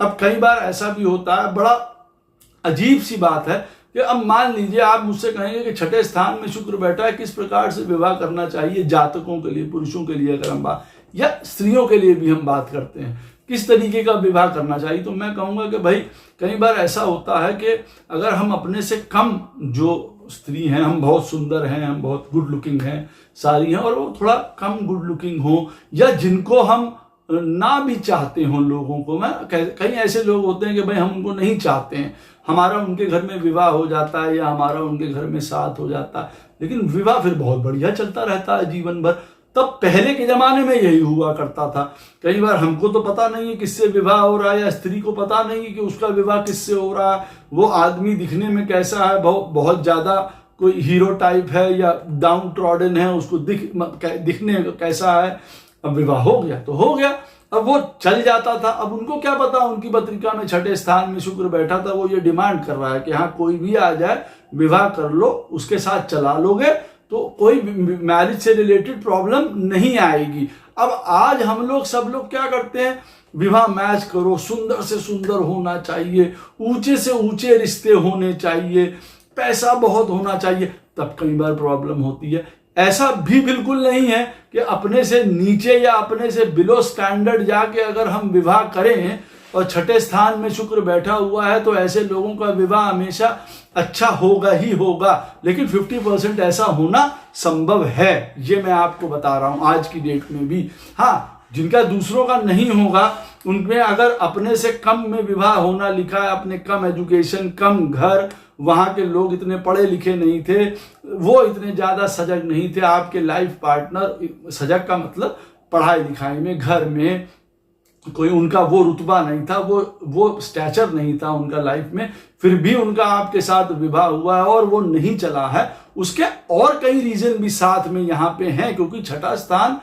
अब कई बार ऐसा भी होता है, बड़ा अजीब सी बात है कि अब मान लीजिए आप मुझसे कहेंगे कि छठे स्थान में शुक्र बैठा है, किस प्रकार से विवाह करना चाहिए जातकों के लिए, पुरुषों के लिए अगर हम बात, या स्त्रियों के लिए भी हम बात करते हैं, किस तरीके का विवाह करना चाहिए, तो मैं कहूंगा कि भाई कई बार ऐसा होता है कि अगर हम अपने से कम जो स्त्री हैं, हम बहुत सुंदर हैं, हम बहुत गुड लुकिंग हैं, सारी हैं, और वो थोड़ा कम गुड लुकिंग हो, या जिनको हम ना भी चाहते हो लोगों को, मैं कई ऐसे लोग होते हैं कि भाई हम उनको नहीं चाहते हैं, हमारा उनके घर में विवाह हो जाता है या हमारा उनके घर में साथ हो जाता है, लेकिन विवाह फिर बहुत बढ़िया चलता रहता है जीवन भर। तब पहले के जमाने में यही हुआ करता था। कई बार हमको तो पता नहीं है किससे विवाह हो रहा है, या स्त्री को पता नहीं है कि उसका विवाह किससे हो रहा है, वो आदमी दिखने में कैसा है, बहुत ज्यादा कोई हीरो टाइप है या डाउन ट्रॉडन है, उसको दिखने कैसा है, अब विवाह हो गया तो हो गया, अब वो चल जाता था। अब उनको क्या पता, उनकी पत्रिका में छठे स्थान में शुक्र बैठा था, वो ये डिमांड कर रहा है कि हाँ कोई भी आ जाए विवाह कर लो, उसके साथ चला लोगे तो कोई मैरिज से रिलेटेड प्रॉब्लम नहीं आएगी। अब आज हम लोग सब लोग क्या करते हैं, विवाह मैच करो, सुंदर से सुंदर होना चाहिए, ऊंचे से ऊंचे रिश्ते होने चाहिए, पैसा बहुत होना चाहिए, तब कई बार प्रॉब्लम होती है। ऐसा भी बिल्कुल नहीं है कि अपने से नीचे या अपने से बिलो स्टैंडर्ड जाके अगर हम विवाह करें और छठे स्थान में शुक्र बैठा हुआ है तो ऐसे लोगों का विवाह हमेशा अच्छा होगा ही होगा, लेकिन 50% ऐसा होना संभव है, ये मैं आपको बता रहा हूं आज की डेट में भी। हाँ, जिनका दूसरों का नहीं होगा, उनमें अगर अपने से कम में विवाह होना लिखा है, अपने कम एजुकेशन, कम घर, वहां के लोग इतने पढ़े लिखे नहीं थे, वो इतने ज्यादा सजग नहीं थे, आपके लाइफ पार्टनर सजग का मतलब पढ़ाई लिखाई में, घर में कोई उनका वो रुतबा नहीं था, वो स्टैचर नहीं था उनका लाइफ में, फिर भी उनका आपके साथ विवाह हुआ है और वो नहीं चला है, उसके और कई रीजन भी साथ में यहाँ पे हैं, क्योंकि छठा स्थान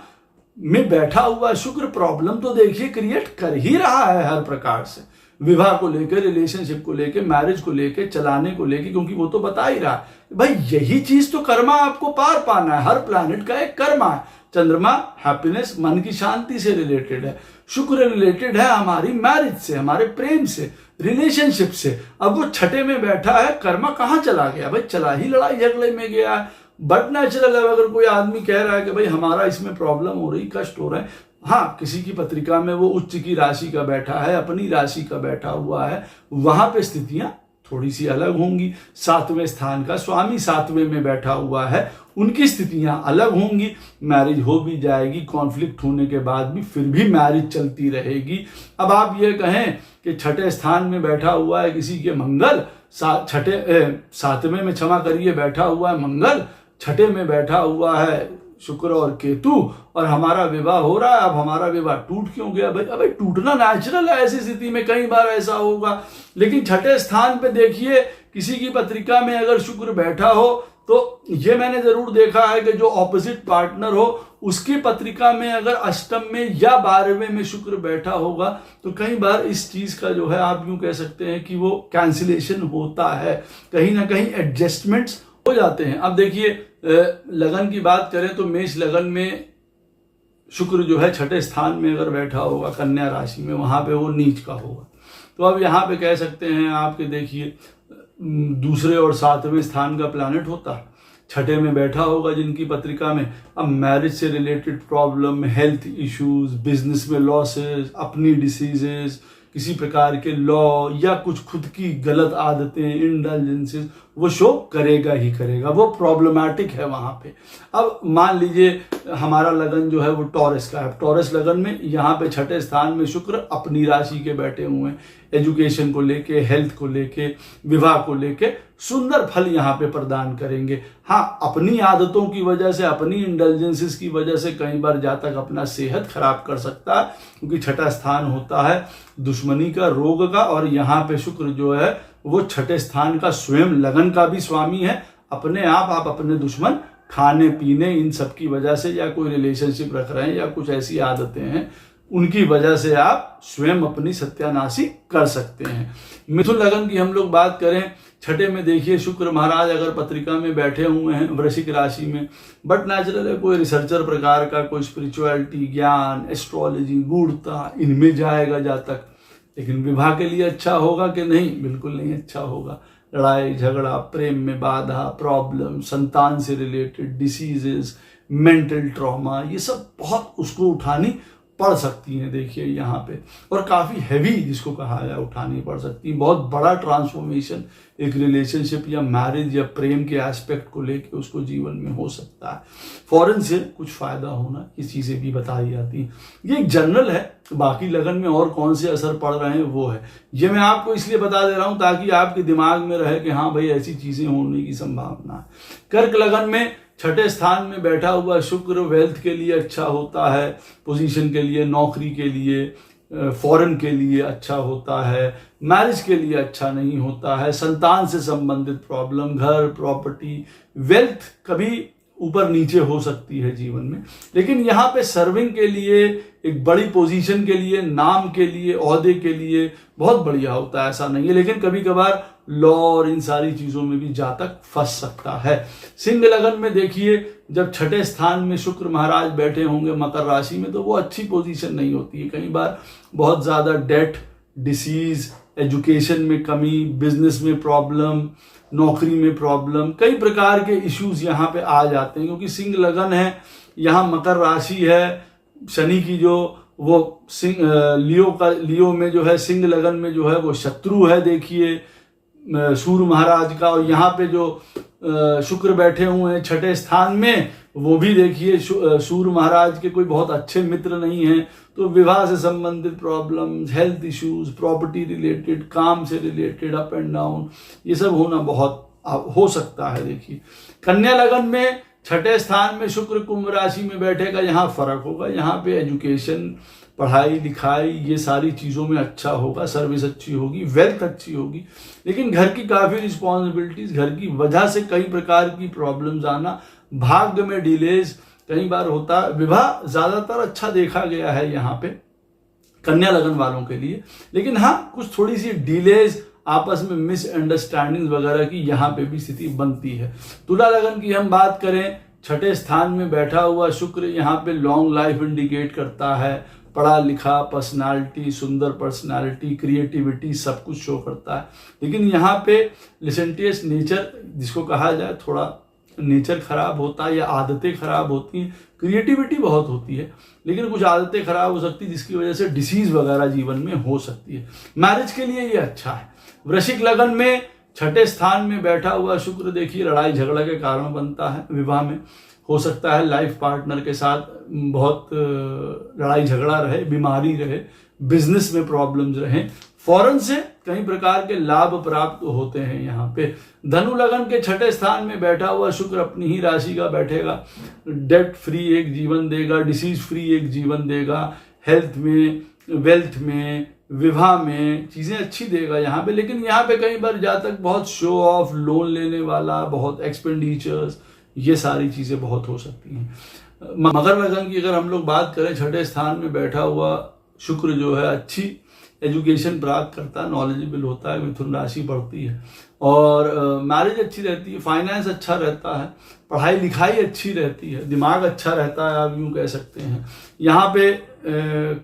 में बैठा हुआ शुक्र प्रॉब्लम तो देखिए क्रिएट कर ही रहा है हर प्रकार से, विवाह को लेकर, रिलेशनशिप को लेकर, मैरिज को लेकर, चलाने को लेकर, क्योंकि वो तो बता ही रहा है भाई यही चीज तो कर्मा आपको पार पाना है, हर प्लैनेट का एक कर्मा है। चंद्रमा हैप्पीनेस, मन की शांति से रिलेटेड है, शुक्र रिलेटेड है हमारी मैरिज से, हमारे प्रेम से, रिलेशनशिप से। अब वो छठे में बैठा है, कर्मा कहाँ चला गया भाई, चला ही लड़ाई झगड़े में गया है। बट नेचुरल है अगर कोई आदमी कह रहा है कि भाई हमारा इसमें प्रॉब्लम हो रही, कष्ट हो रहा है, हाँ किसी की पत्रिका में वो उच्च की राशि का बैठा है, अपनी राशि का बैठा हुआ है, वहां पे स्थितियां थोड़ी सी अलग होंगी। सातवें स्थान का स्वामी सातवें में बैठा हुआ है, उनकी स्थितियां अलग होंगी, मैरिज हो भी जाएगी, कॉन्फ्लिक्ट होने के बाद भी फिर भी मैरिज चलती रहेगी। अब आप ये कहें कि छठे स्थान में बैठा हुआ है किसी के मंगल, सातवें में क्षमा करिए बैठा हुआ है मंगल, छठे में बैठा हुआ है शुक्र और केतु, और हमारा विवाह हो रहा है, अब हमारा विवाह टूट क्यों गया भाई? अबे टूटना नेचुरल है, ऐसी स्थिति में कई बार ऐसा होगा। लेकिन छठे स्थान पे देखिए किसी की पत्रिका में अगर शुक्र बैठा हो तो ये मैंने जरूर देखा है कि जो ऑपोजिट पार्टनर हो उसकी पत्रिका में अगर अष्टम में या 12वें में शुक्र बैठा होगा तो कई बार इस चीज का जो है आप यूं कह सकते हैं कि वो कैंसिलेशन होता है, कहीं ना कहीं एडजस्टमेंट्स हो जाते हैं। अब देखिए लगन की बात करें तो मेष लगन में शुक्र जो है छठे स्थान में अगर बैठा होगा कन्या राशि में, वहां पे वो नीच का होगा, तो अब यहाँ पे कह सकते हैं आपके देखिए दूसरे और सातवें स्थान का प्लैनेट होता है, छठे में बैठा होगा जिनकी पत्रिका में, अब मैरिज से related problem, health issues, business में लॉसेस, अपनी डिसीजेस, किसी प्रकार के लॉ या कुछ खुद की गलत आदतें, इंडल्जेंसेस, वो शो करेगा ही करेगा, वो प्रॉब्लमैटिक है वहां पे। अब मान लीजिए हमारा लगन जो है वो टॉरस का है, टॉरस लगन में यहाँ पे छठे स्थान में शुक्र अपनी राशि के बैठे हुए हैं, एजुकेशन को लेके, हेल्थ को लेके, विवाह को लेके सुंदर फल यहाँ पे प्रदान करेंगे। हाँ, अपनी आदतों की वजह से, अपनी इंडल्जेंसेस की वजह से कई बार जातक अपना सेहत खराब कर सकता है, क्योंकि छठा स्थान होता है दुश्मनी का, रोग का, और यहाँ पे शुक्र जो है वो छठे स्थान का स्वयं लगन का भी स्वामी है। अपने आप अपने दुश्मन खाने पीने इन सब की वजह से, या कोई रिलेशनशिप रख रहे हैं या कुछ ऐसी आदतें हैं उनकी वजह से आप स्वयं अपनी सत्यानाशी कर सकते हैं। मिथुन लगन की हम लोग बात करें, छठे में देखिए शुक्र महाराज अगर पत्रिका में बैठे हुए हैं वृश्चिक राशि में, बट नेचुरल है कोई रिसर्चर प्रकार का, कोई स्पिरिचुअलिटी, ज्ञान, एस्ट्रोलॉजी, गूढ़ता, इनमें जाएगा जातक। लेकिन विवाह के लिए अच्छा होगा कि नहीं? बिल्कुल नहीं अच्छा होगा। लड़ाई झगड़ा, प्रेम में बाधा, प्रॉब्लम, संतान से रिलेटेड डिसीजेस, मेंटल ट्रॉमा, ये सब बहुत उसको उठानी पड़ सकती हैं। देखिए यहाँ पे, और काफी हैवी जिसको कहा जाए उठानी पड़ सकती है। बहुत बड़ा ट्रांसफॉर्मेशन एक रिलेशनशिप या मैरिज या प्रेम के एस्पेक्ट को लेके उसको जीवन में हो सकता है। फॉरेन से कुछ फायदा होना, ये चीजें भी बताई जाती हैं। ये एक जनरल है, बाकी लगन में और कौन से असर पड़ रहे हैं वो है। ये मैं आपको इसलिए बता दे रहा हूं ताकि आपके दिमाग में रहे कि हाँ भाई ऐसी चीजें होने की संभावना है। कर्क लगन में छठे स्थान में बैठा हुआ शुक्र वेल्थ के लिए अच्छा होता है, पोजीशन के लिए, नौकरी के लिए, फॉरेन के लिए अच्छा होता है, मैरिज के लिए अच्छा नहीं होता है, संतान से संबंधित प्रॉब्लम, घर, प्रॉपर्टी, वेल्थ कभी ऊपर नीचे हो सकती है जीवन में। लेकिन यहाँ पे सर्विंग के लिए, एक बड़ी पोजीशन के लिए, नाम के लिए, ओहदे के लिए बहुत बढ़िया होता है, ऐसा नहीं है। लेकिन कभी कभार लॉ और इन सारी चीजों में भी जातक फंस सकता है। सिंह लगन में देखिए जब छठे स्थान में शुक्र महाराज बैठे होंगे मकर राशि में, तो वो अच्छी पोजीशन नहीं होती है। कई बार बहुत ज्यादा डेट, डिसीज, एजुकेशन में कमी, बिजनेस में प्रॉब्लम, नौकरी में प्रॉब्लम, कई प्रकार के इश्यूज यहाँ पे आ जाते हैं। क्योंकि सिंह लगन है, यहाँ मकर राशि है, शनि की जो वो सिंह लियो में जो है, सिंह लगन में जो है वो शत्रु है देखिए सूर्य महाराज का। और यहाँ पे जो शुक्र बैठे हुए हैं छठे स्थान में, वो भी देखिए सूर्य महाराज के कोई बहुत अच्छे मित्र नहीं हैं। तो विवाह से संबंधित problems, health issues, property related, काम से रिलेटेड, अप एंड डाउन, ये सब होना बहुत हो सकता है। देखिए कन्या लगन में छठे स्थान में शुक्र कुंभ राशि में बैठेगा, यहाँ फर्क होगा। यहाँ पे एजुकेशन, पढ़ाई लिखाई, ये सारी चीजों में अच्छा होगा, सर्विस अच्छी होगी, वेल्थ अच्छी होगी। लेकिन घर की काफी रिस्पॉन्सिबिलिटीज, घर की वजह से कई प्रकार की प्रॉब्लम्स आना, भाग्य में डिलेज कई बार होता है। विवाह ज्यादातर अच्छा देखा गया है यहाँ पे कन्या लगन वालों के लिए। लेकिन हाँ, कुछ थोड़ी सी डिलेज, आपस में मिसअंडरस्टैंडिंग वगैरह की यहाँ पे भी स्थिति बनती है। तुला लगन की हम बात करें, छठे स्थान में बैठा हुआ शुक्र यहाँ पे लॉन्ग लाइफ इंडिकेट करता है। पढ़ा लिखा, पर्सनालिटी, सुंदर पर्सनालिटी, क्रिएटिविटी, सब कुछ शो करता है। लेकिन यहाँ पे लिसेंटियस नेचर जिसको कहा जाए, थोड़ा नेचर खराब होता है या आदतें खराब होती हैं। क्रिएटिविटी बहुत होती है लेकिन कुछ आदतें खराब हो सकती है, जिसकी वजह से डिसीज वगैरह जीवन में हो सकती है। मैरिज के लिए ये अच्छा है। वृश्चिक लगन में छठे स्थान में बैठा हुआ शुक्र देखिए लड़ाई झगड़ा के कारण बनता है। विवाह में हो सकता है लाइफ पार्टनर के साथ बहुत लड़ाई झगड़ा रहे, बीमारी रहे, बिजनेस में प्रॉब्लम्स रहे, फॉरेन से कई प्रकार के लाभ प्राप्त होते हैं। यहाँ पे धनु लगन के छठे स्थान में बैठा हुआ शुक्र अपनी ही राशि का बैठेगा, डेट फ्री एक जीवन देगा, डिसीज फ्री एक जीवन देगा, हेल्थ में, वेल्थ में, विवाह में चीजें अच्छी देगा यहाँ पे। लेकिन यहाँ पे कई बार जातक बहुत शो ऑफ, लोन लेने वाला, बहुत एक्सपेंडिचर्स, ये सारी चीजें बहुत हो सकती हैं। मकर लगन की अगर हम लोग बात करें, छठे स्थान में बैठा हुआ शुक्र जो है अच्छी एजुकेशन प्राप्त करता है, नॉलेजेबल होता है, मिथुन राशि बढ़ती है और मैरिज अच्छी रहती है, फाइनेंस अच्छा रहता है, पढ़ाई लिखाई अच्छी रहती है, दिमाग अच्छा रहता है, आप यूं कह सकते हैं। यहाँ पे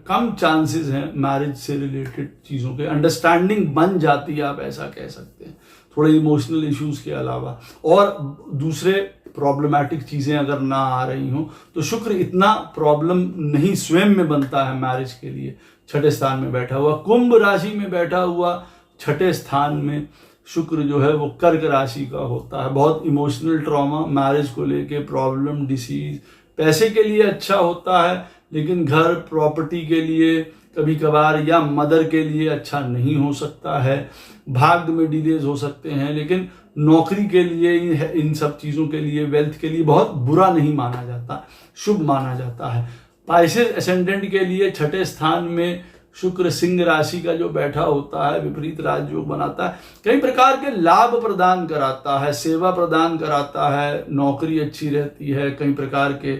कम चांसेस हैं मैरिज से रिलेटेड चीज़ों के, अंडरस्टैंडिंग बन जाती है, आप ऐसा कह सकते हैं, थोड़े इमोशनल इश्यूज के अलावा। और दूसरे प्रॉब्लमैटिक चीज़ें अगर ना आ रही हों तो शुक्र इतना प्रॉब्लम नहीं स्वयं में बनता है मैरिज के लिए। छठे स्थान में बैठा हुआ, कुंभ राशि में बैठा हुआ छठे स्थान में शुक्र जो है वो कर्क राशि का होता है। बहुत इमोशनल ट्रॉमा, मैरिज को लेके प्रॉब्लम, डिसीज, पैसे के लिए अच्छा होता है, लेकिन घर प्रॉपर्टी के लिए कभी कभार या मदर के लिए अच्छा नहीं हो सकता है। भाग्य में डिलेज हो सकते हैं, लेकिन नौकरी के लिए, इन सब चीज़ों के लिए, वेल्थ के लिए बहुत बुरा नहीं माना जाता, शुभ माना जाता है। पाइसेस एसेंडेंट के लिए छठे स्थान में शुक्र सिंह राशि का जो बैठा होता है, विपरीत राजयोग बनाता है, कई प्रकार के लाभ प्रदान कराता है, सेवा प्रदान कराता है, नौकरी अच्छी रहती है, कई प्रकार के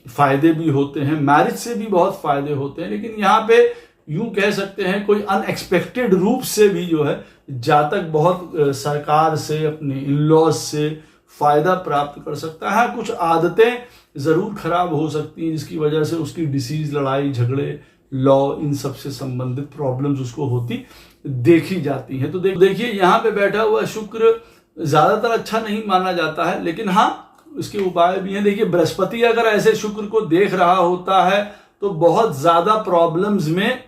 फायदे भी होते हैं, मैरिज से भी बहुत फायदे होते हैं। लेकिन यहाँ पे यूं कह सकते हैं कोई अनएक्सपेक्टेड रूप से भी जो है जातक बहुत सरकार से, अपने इन लॉज से फायदा प्राप्त कर सकता है। कुछ आदतें जरूर खराब हो सकती हैं जिसकी वजह से उसकी डिसीज, लड़ाई झगड़े, लॉ, इन सब से संबंधित प्रॉब्लम्स उसको होती देखी जाती हैं। तो देखिए यहाँ पे बैठा हुआ शुक्र ज्यादातर अच्छा नहीं माना जाता है, लेकिन हाँ इसके उपाय भी हैं। देखिए बृहस्पति अगर ऐसे शुक्र को देख रहा होता है तो बहुत ज्यादा प्रॉब्लम्स में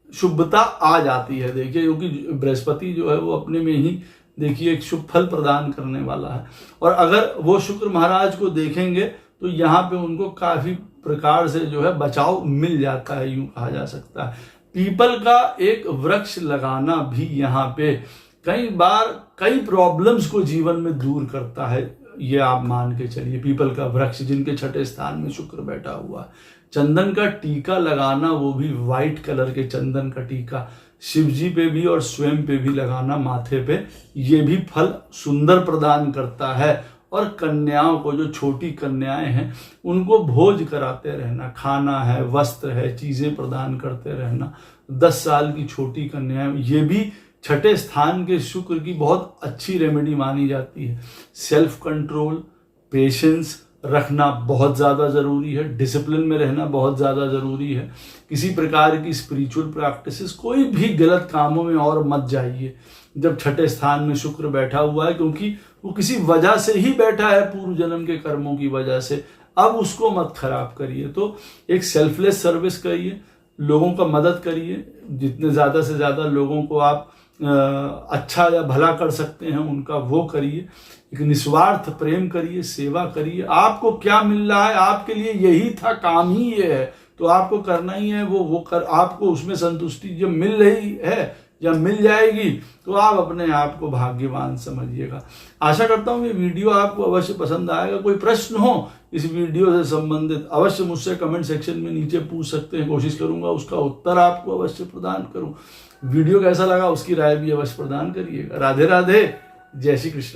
शुभता आ जाती है। देखिए क्योंकि बृहस्पति जो है वो अपने में ही देखिए एक शुभ फल प्रदान करने वाला है, और अगर वो शुक्र महाराज को देखेंगे तो यहाँ पे उनको काफी प्रकार से जो है बचाव मिल जाता है, यूं कहा जा सकता है। पीपल का एक वृक्ष लगाना भी यहाँ पे कई बार कई प्रॉब्लम्स को जीवन में दूर करता है, ये आप मान के चलिए। पीपल का वृक्ष जिनके छठे स्थान में शुक्र बैठा हुआ है, चंदन का टीका लगाना, वो भी व्हाइट कलर के चंदन का टीका शिव जी पे भी और स्वयं पे भी लगाना माथे पे, ये भी फल सुंदर प्रदान करता है। और कन्याओं को, जो छोटी कन्याएं हैं, उनको भोज कराते रहना, खाना है, वस्त्र है, चीजें प्रदान करते रहना। 10 साल की छोटी कन्याएं, ये भी छठे स्थान के शुक्र की बहुत अच्छी रेमेडी मानी जाती है। सेल्फ कंट्रोल, पेशेंस रखना बहुत ज़्यादा ज़रूरी है, डिसिप्लिन में रहना बहुत ज़्यादा ज़रूरी है। किसी प्रकार की स्पिरिचुअल प्रैक्टिसेस, कोई भी गलत कामों में और मत जाइए जब छठे स्थान में शुक्र बैठा हुआ है, क्योंकि वो किसी वजह से ही बैठा है, पूर्व जन्म के कर्मों की वजह से। अब उसको मत खराब करिए। तो एक सेल्फलेस सर्विस करिए, लोगों का मदद करिए, जितने ज़्यादा से ज़्यादा लोगों को आप अच्छा या भला कर सकते हैं उनका वो करिए। एक निस्वार्थ प्रेम करिए, सेवा करिए। आपको क्या मिल रहा है, आपके लिए यही था, काम ही ये है, तो आपको करना ही है वो कर। आपको उसमें संतुष्टि जब मिल रही है या मिल जाएगी तो आप अपने आप को भाग्यवान समझिएगा। आशा करता हूँ ये वीडियो आपको अवश्य पसंद आएगा। कोई प्रश्न हो इस वीडियो से संबंधित अवश्य मुझसे कमेंट सेक्शन में नीचे पूछ सकते हैं, कोशिश करूंगा उसका उत्तर आपको अवश्य प्रदान करूं। वीडियो कैसा लगा उसकी राय भी अवश्य प्रदान करिएगा। राधे राधे, जय श्री कृष्ण।